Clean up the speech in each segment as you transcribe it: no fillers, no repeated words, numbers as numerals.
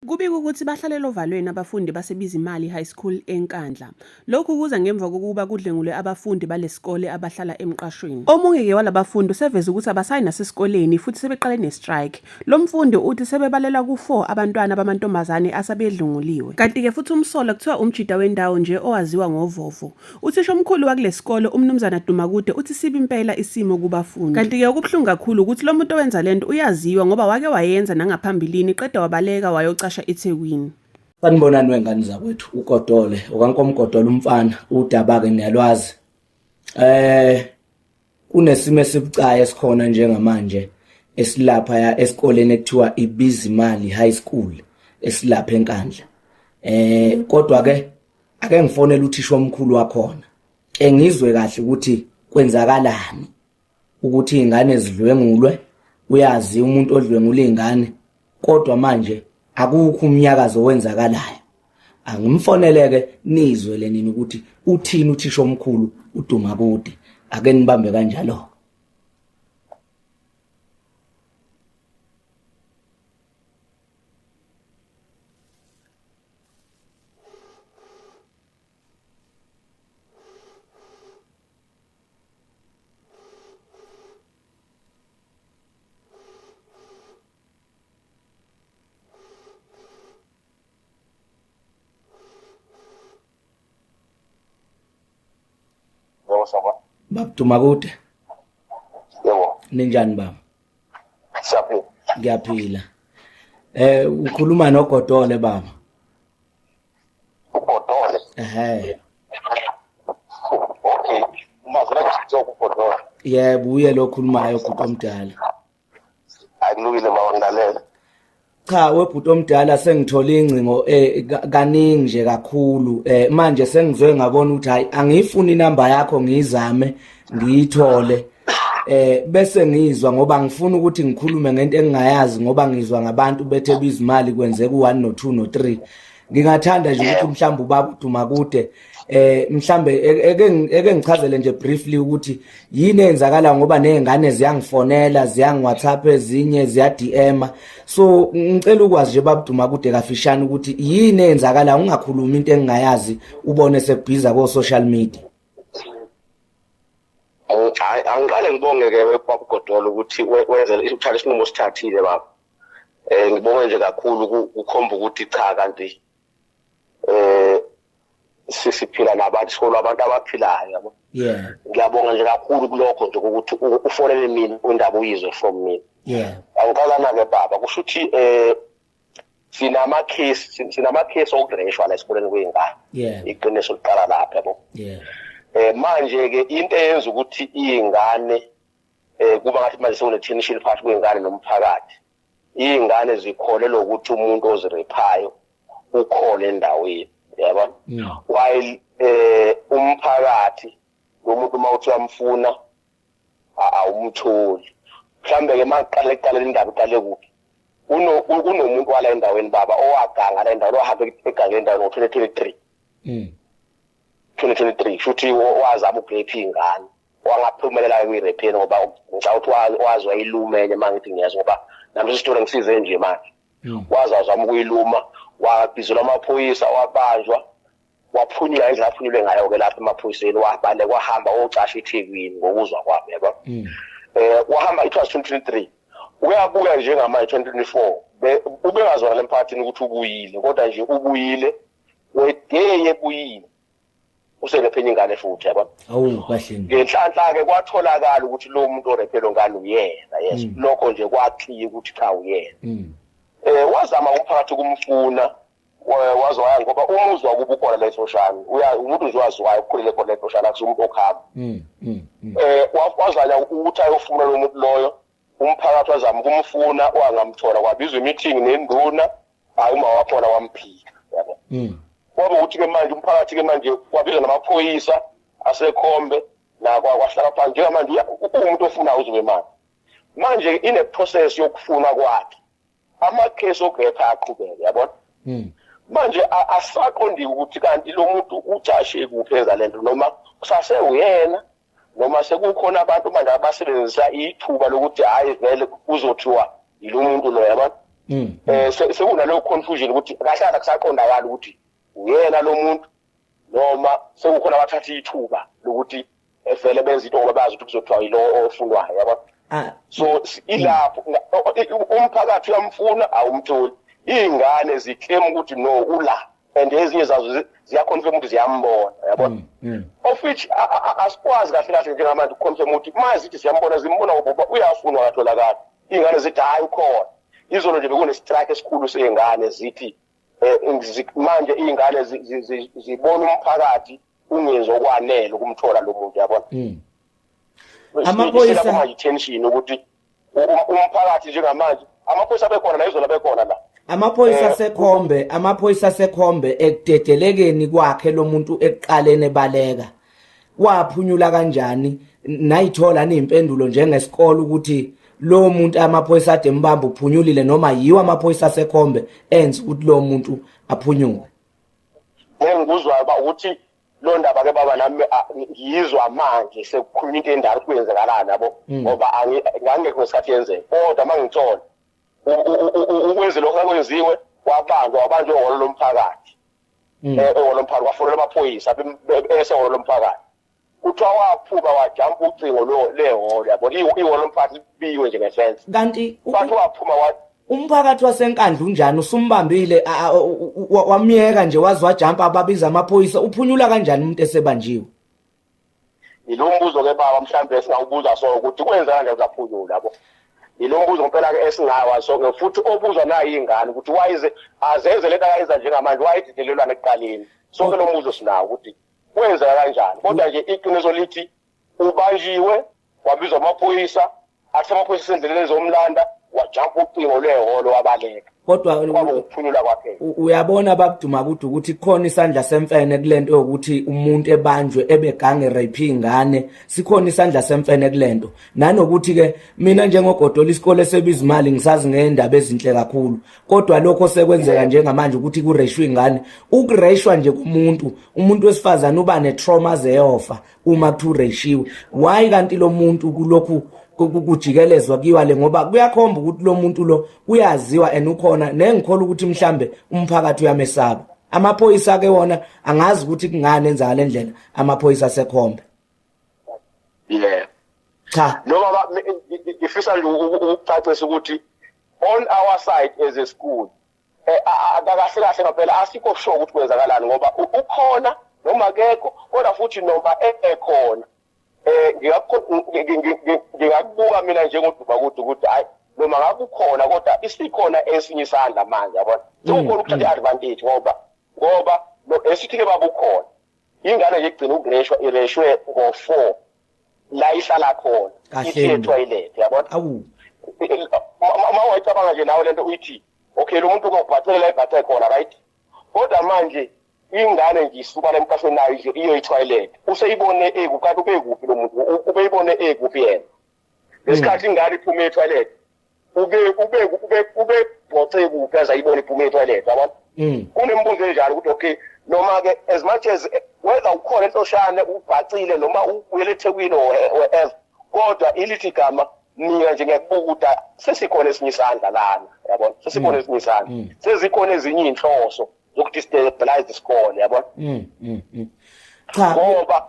Kubika ukuthi bahlalela ovalweni abafundi baseBizimali High School eNkandla. Lokhu kuza ngemva kokuba kudlengulwe abafundi balesikole abahlala emqashweni. Omunye-ke walabafundi useveza ukuthi abasayi nasesikoleni futhi sebeqale ne-strike. Lo mfundi uthi sebebalela ku-4 abantwana bamantombazane asebedlunguliwe. Kanti-ke futhi umsolo kuthiwa umjida wendawo nje owaziwa ngovovo. Uthisha omkhulu wakulesikole umnumzana Dumakude uthi sibe impela isimo kubafundi. Kanti-ke okubuhlungu kakhulu ukuthi lo muntu owenza lento uyaziwa ngoba wake wayenza nangaphambilini qeda wabaleka wayocasha eThekwini. Sanibonani wengane zakwethu uGodole okankomgodole umfana udaba-ke niyalwazi. Kunesimo esibucayi esikhona njengamanje esilapha ya esikoleni ekuthiwa iBizimali High School esilapha eNkandla. Kodwa ke ake ngifonele uthisha omkhulu wakhona. Ngizwe kahle ukuthi kwenzakalani ukuthi izingane zidlwengulwe, uyazi umuntu odlwengula izingane kodwa manje akukho umnyakazo wenzakalayo. Angimfoneleke nizwe lenini ukuthi uthini uthisha omkhulu uDumakude. Ake nibambe kanjalo. Baba Dumakude. Yebo. Ninjani baba? Siyaphila. Ngiyaphila. Ukhuluma noGodole baba. uGodole. Okay. Mazela kusizo uGodole. Yebo uye lo khulumayo ubhuti omdala. Akulungile mawongalela. Cha webhuti omdala sengithole ingcingo kaningi nje kakhulu. Manje sengizwe ngabona ukuthi hayi angifuni inamba yakho ngizame ngiyithole. Bese ngizwa ngoba ngifuna ukuthi ngikhulume ngento engingayazi ngoba ngizwa ngabantu bethe Bizimali kwenzeka u1 no2 no3. Ngingathanda nje ukuthi mhlawumbe ubaba uDumakude mhlambe eke ngichazele nje briefly ukuthi yini enzakala ngoba nezingane ziyangifonela ziyangi-WhatsApp ezinye ziya DM. So ngicela ukwazi nje baba Dumakude kafishane ukuthi yini enzakala ungakhuluma into engingayazi ubone sebhiza ko social media. Angiqale ngibonge-ke baba uGodole ukuthi wenze uthathe isinqumo sithathile baba. Ngibonge nje kakhulu ukukhomba ukuthi cha kanti sisiphila nabantu sikolo abantu abaphilayo yabo. Yeah. Ngiyabonga nje kakhulu kulokho nje ukuthi ufonele mina indaba uyizwe from mina. Yeah. Angiqalana-ke baba kusho ukuthi sinama case okudreshwa la esikoleni kwey'ngane. Yeah. Iqiniso liqala lapha yabo. Yeah. Manje-ke into eyenza ukuthi iy'ngane kuba ngathi manje sekune-tension phakathi kwey'ngane nomphakathi. Iy'ngane zikholelwa ukuthi umuntu ozirephayo ukhona endaweni yabo. While umphakathi umuntu mawuthi uyamfuna awumtholi. Mhlambe-ke maqale ekuqaleni indaba iqale kuphi. Kunomuntu wala endaweni baba owaganga la endaweni ohambe egangeni endaweni ngo-2023. 2023 futhi wazama ukurepha iy'ngane wangaphumelela kuyirepeni ngoba ngicabanga ukuthi wazi wayilumenye mangithi ngiyazi ngoba nami isitori ngisize nje manje. Wazama ukuyiluma wabizela amaphoyisa wabanjwa waphunywa indlela aphunyulwe ngayo-ke lapha emaphoyiseni wabaleka wahamba wocasha eThekwini ngokuzwa kwami yabo. Wahamba it was 2023 uyabuya njengamanje 2024 ubengazwakala emphakathini ukuthi ubuyile kodwa nje ubuyile wedeye kuyini uselephenye ingane futhi yabo. Awu kahle. Ngenhlanhla-ke kwatholakala ukuthi lo muntu orephelwe ngane uyena. Yes. Lokho nje kwakhiye ukuthi cha uyena. Wazama umphakathi ukumfuna waze waya ngoba umuzi wakuba ukhona la eSoshana umuntu nje waziwayo ukhulele khona la eSoshana akusumuntu okhamba. Wazanya ukuthi ayofuna lo muntu loyo umphakathi wazama ukumfuna wangamthola kwabizwa meeting nenduna hayi uma wakhona wamphika yabo. Ngoba ukuthi-ke manje umphakathi-ke manje kwabizwa namaphoyisa asekhombe nakwahlala phansi njengamanje umuntu ofuna uzobe manje. Manje ine-process yokufuna kwakhe. Amakhesi okurepha ayaqhubeka yabona. Manje asaqondi ukuthi kanti lo muntu ucashe kuphi enza lento noma kusasewuyena noma sekukhona abantu manje abasebenzisa ithuba lokuthi hayi vele uzothiwa yilo muntu lo yabona. sekunaleyo confusion ukuthi kahle akusaqondakala ukuthi uyena lo muntu noma sekukhona abathatha ithuba lokuthi vele benza into ngoba bazi ukuthi kuzothiwa yilo ofunwayo yabo. So ilapho umphakathi uyamfuna awumtholi, ingane ziclaim ukuthi no ula, and ezinye zazo ziyaconfirm ukuthi ziyambona yabo. Of which asikwazi kahle kahle njengamanje ukuconfirm ukuthi mazi ukuthi siyambona zimbona ngoba uyafunwa katholakala. Ingane zithi hayi ukhona, izolo nje bekune strike esikhulu sengane zithi manje ingane zibona umphakathi ungenzo okwanele ukumthola lo muntu yabona. Amaphoyisa kuma intention ukuthi umphakathi njengamanje amaphoyisa bekhona la izolo bekhona la. Amaphoyisa sekhombe ekudedelekeni kwakhe lo muntu ekuqalene ebaleka. Waphunyula kanjani nayithola nezimpendulo njengesikole ukuthi lo muntu amaphoyisa ade mbamba uphunyulile noma yiwo amaphoyisa sekhombe enze ukuthi lo muntu aphunyuke? Ngikuzwa ukuthi lo ndaba ke baba nami ngiyizwa manje sekukhuluma into endala kuyenzakalana yabo ngoba angeke ngesikhathi yenzeke. Kodwa mangithola ukwenze lokho akwenziwe wabanjwe oholo lomphakathi. Eholo lomphakathi wafonela amaphoyisa eseholo lomphakathi. Kuthiwa waphuka wajump ucingo leholo yabo. Iholo lomphakathi biwe nje ngesense. Kanti bathi waphuma umphakathi wasenkandla unjani usumbambile wamiyeka nje wazwa jump ababiza amaphoyisa uphunyula kanjani umuntu esebanjiwe? Yilo mbuzo ke baba mhlambe esingawubuza so ukuthi kwenza kanjani uzaphunyula yabo. Yilo mbuzo ngempela ke esingawa so futhi obuzwa nayo ingane ukuthi wayize azenze lento akayenza njengamanje wayididelelwana ekuqaleni. Sonke lo mbuzo sinawo ukuthi kwenza kanjani. Kodwa nje iqiniso lithi ubanjiwe wabizwa amaphoyisa athi amaphoyisa endleleni zomlanda wajump ucingo leholo wabaleka. Kodwa ukuphunyula kwakhe uyabona babuduma ukuthi khona isandla semfene kulento ukuthi umuntu ebanjwe ebegange rape ingane, sikhona isandla semfene kulento. Nanokuthi ke mina njengogodola isikole sebiza imali ngisazi ngendaba ezinhle kakhulu, kodwa lokho sekwenzeka njengamanje ukuthi kureshwe ingane. Ukureshwa nje umuntu wesifazana uba netrauma zeyofa uma kureshiwe. Why kanti lo muntu kulokhu kujikelezwa kiwale ngoba kuyakhomba ukuthi lo muntu lo uyaziwa enukhona nengikhola ukuthi mhlambe umphakathi uyamesaba. Amaphoyisa ke wona angazi ukuthi kungane enza ngalendlela amaphoyisa asekhombe. Cha noma ngifisa nje ukucacisa ukuthi on our side as a school akakahle kahle ngaphela asikho sure ukuthi kwenzakalani ngoba ukhona noma akekho kodwa futhi noma ekhona ngingakubuka mina njengoduba ukuthi hayi noma ngabe ukhona kodwa isikhona esinye isandla manje yabona. Sekukhona ukuthatha advantage ngoba lo esithike babukhona ingane nje igcina ukureshwa ireshwe ngo4 la ihlala khona ithi toilet yabona. Awu mama wayicabanga nje nawe lento uyithi okay lo muntu ukubhathela ibhathe khona right, kodwa manje ingane nje isuka lemkhahlweni nayo iyo itoilet useyibone ekukanti ubekuphi lo muntu ubeyibone ekuphi yena lesikhathi ingane iphuma etoilet ube botse kuphi azayibona iphuma etoilet yabona. Kunembuzo enjalo ukuthi okay noma ke as much as whether ukhona entoshane ubhacile noma uyele eThekwini wherever, kodwa ilithi gama mina nje ngiyakubuka sesikhona esinye isandla lana yabona. Sesikhona esinye isandla sezikhona ezinye inhloso zokuthi stabilize isikole yabona. Cha ngoba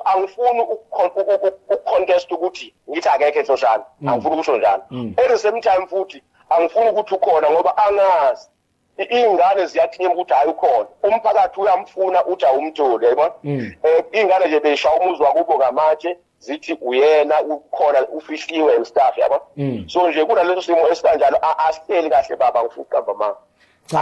angifuni ukucontest ukuthi ngithi akekho entoshane, angifuni ukusho njalo. At the same time futhi angifuni ukuthi ukhona ngoba angazi ingane ziyathinyema ukuthi hayi ukhona umphakathi uyamfuna uthi awumtholi yabona. Ingane nje besha umuzwa kubo ngamatshe zithi uyena ukhona ufihliwe and stuff yabona. So nje kunaleso simo esikanjalo asiteli kahle baba ngifuna ukuqamba mama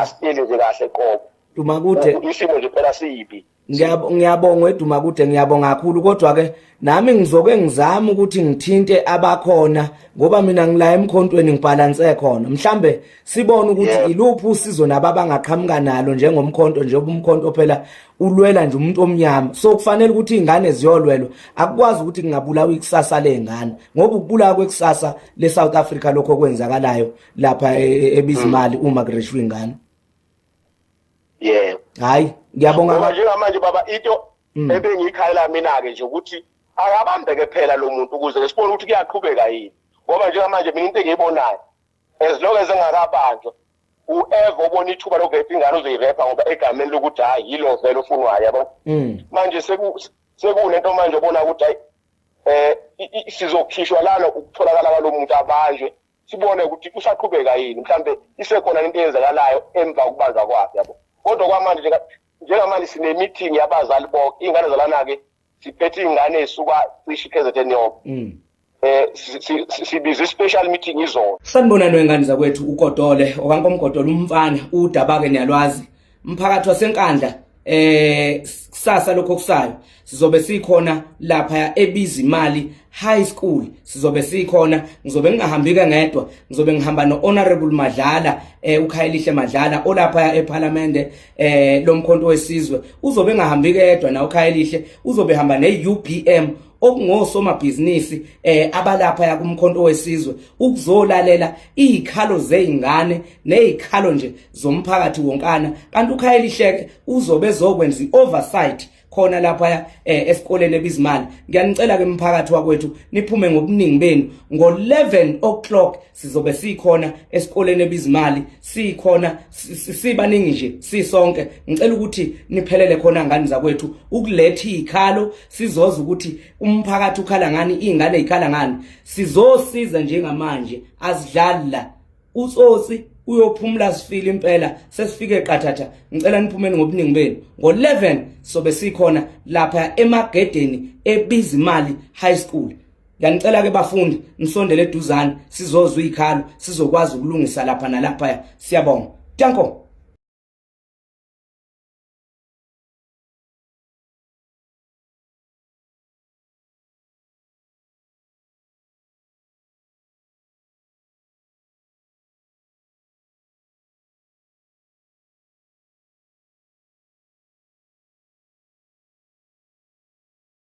asiteli nje kahle qobo Duma kude isimo nje phela siyibi. Ngiyabonga Duma kude, ngiyabonga kakhulu, kodwa ke nami ngizoke ngizama ukuthi ngithinte abakhona ngoba mina ngila emkhontweni ngibhalanse khona. Mhlambe sibone ukuthi iluphi usizo nababangaqhamuka nalo njengomkhonto njengoba umkhonto phela ulwela nje umuntu omnyama. So kufanele ukuthi izingane ziyolwelwa, akukwazi ukuthi ngingabulawa ikusasa lezingane ngoba ukubulawa kwekusasa le South Africa lokho kwenzakalayo lapha ebizimali uma kureshwe ingane. Hayi ngiyabonga njengamanje baba into ebengikhala mina ke nje ukuthi akabambeke phela lo muntu ukuze sibone ukuthi kuyaqhubeka yini ngoba njengamanje mina into engiyibonayo as long as engakabanjwa whoever obona ithuba lokuvepha ingane uzoyivepha ngoba egameni lokuthi hayi yilo vele ofunwayo yabo manje sekunento manje obona ukuthi hayi sizokhishwa lana ukutholakala kwalomuntu abanjwe sibone ukuthi usaqhubeka yini mhlambe isekhona into eyenzakalayo emva kokubanjwa kwakhe yabo kodwa kwamanje njengamanje sine meeting yabazali bonke ingane zalana ke siphethe ingane esuka cishe KZN yonke sibiza special meeting izolo. Sanibonani wengane zakwethu uGodole okankomgodole umfana udabake niyalwazi umphakathi wasenkandla kusasa lokho kusayo sizobe sikhona lapha eBizimali High School sizobe sikhona ngizobe ngingahambike ngedwa ngizobe ngihamba noHonorable Madlala uKhayelihle Madlala olapha eParliament lomkhonto wesizwe uzobe ngahambike yedwa na uKhayelihle uzobe hamba neUPM okungosomabhizinisi abalapha yakumkhonto wesizwe ukuzolalela izikhalo zeingane nezikhalo nje zomphakathi wonkana kanti uKhayelihle uzobe ezokwenza ioversight khona lapha esikoleni eBizimali ngiyanicela ke umphakathi wakwethu niphume ngobuningi benu ngo11 o'clock sizobe sikhona esikoleni eBizimali sikhona sibaningi nje sisonke ngicela ukuthi niphelele khona ngani zakwethu ukuletha izikhalo sizoza ukuthi umphakathi ukhala ngani izingane ezikhala ngani sizosiza njengamanje azidlali la utsotsi uyophumula sifile impela sesifike qathatha ngicela niphumeni ngobuningi benu ngo11 sobe sikhona lapha emagedeni eBizimali High School ngiyanicela ke bafundi nisondele eduzane sizozwa izikhalo sizokwazi ukulungisa lapha nalapha siyabonga danko.